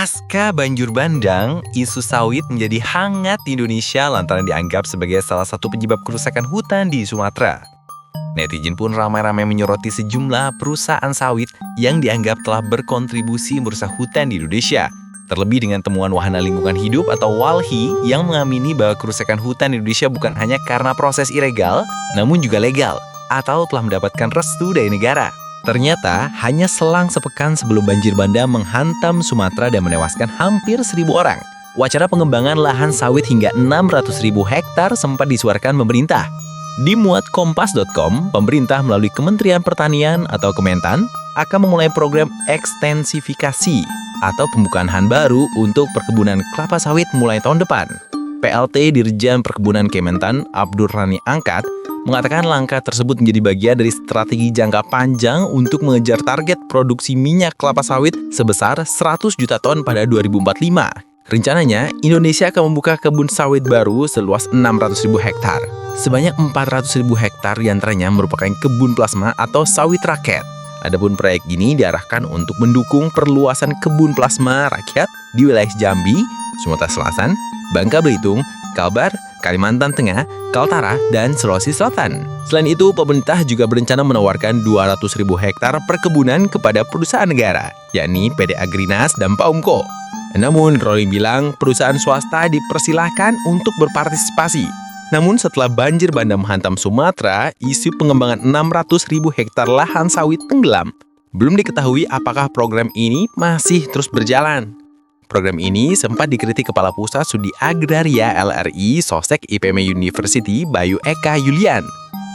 Pasca banjir bandang, isu sawit menjadi hangat di Indonesia lantaran dianggap sebagai salah satu penyebab kerusakan hutan di Sumatera. Netizen pun ramai-ramai menyoroti sejumlah perusahaan sawit yang dianggap telah berkontribusi merusak hutan di Indonesia. Terlebih dengan temuan Wahana Lingkungan Hidup atau WALHI yang mengamini bahwa kerusakan hutan di Indonesia bukan hanya karena proses ilegal, namun juga legal atau telah mendapatkan restu dari negara. Ternyata, hanya selang sepekan sebelum banjir bandang menghantam Sumatera dan menewaskan hampir 1.000 orang, wacana pengembangan lahan sawit hingga 600.000 hektar sempat disuarakan pemerintah. Di muatkompas.com, pemerintah melalui Kementerian Pertanian atau Kementan akan memulai program ekstensifikasi atau pembukaan lahan baru untuk perkebunan kelapa sawit mulai tahun depan. PLT Dirjen Perkebunan Kementan Abdur Rani Angkat mengatakan langkah tersebut menjadi bagian dari strategi jangka panjang untuk mengejar target produksi minyak kelapa sawit sebesar 100 juta ton pada 2045. Rencananya, Indonesia akan membuka kebun sawit baru seluas 600.000 hektar. Sebanyak 400.000 hektar diantaranya merupakan kebun plasma atau sawit rakyat. Adapun proyek ini diarahkan untuk mendukung perluasan kebun plasma rakyat di wilayah Jambi, Sumatera Selatan, Bangka Belitung, Kalbar, Kalimantan Tengah, Kaltara, dan Sulawesi Selatan. Selain itu, pemerintah juga berencana menawarkan 200.000 hektar perkebunan kepada perusahaan negara, yakni PT Agrinas dan Paumko. Namun, Rolling bilang perusahaan swasta dipersilahkan untuk berpartisipasi. Namun, setelah banjir bandang menghantam Sumatera, isu pengembangan 600.000 hektar lahan sawit tenggelam. Belum diketahui apakah program ini masih terus berjalan. Program ini sempat dikritik Kepala Pusat Studi Agraria LRI Sostek IPM University Bayu Eka Yulian.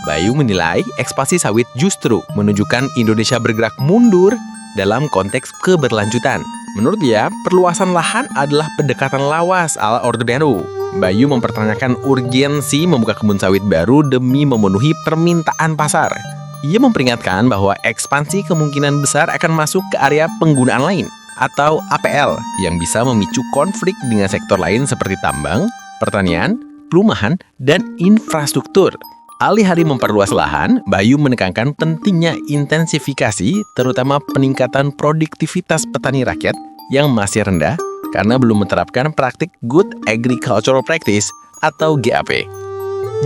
Bayu menilai ekspansi sawit justru menunjukkan Indonesia bergerak mundur dalam konteks keberlanjutan. Menurut dia, perluasan lahan adalah pendekatan lawas ala Orde Baru. Bayu mempertanyakan urgensi membuka kebun sawit baru demi memenuhi permintaan pasar. Ia memperingatkan bahwa ekspansi kemungkinan besar akan masuk ke area penggunaan lain atau APL yang bisa memicu konflik dengan sektor lain seperti tambang, pertanian, perumahan, dan infrastruktur. Alih-alih memperluas lahan, Bayu menekankan pentingnya intensifikasi, terutama peningkatan produktivitas petani rakyat yang masih rendah karena belum menerapkan praktik Good Agricultural Practice atau GAP.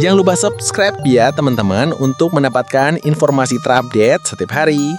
Jangan lupa subscribe ya teman-teman untuk mendapatkan informasi terupdate setiap hari.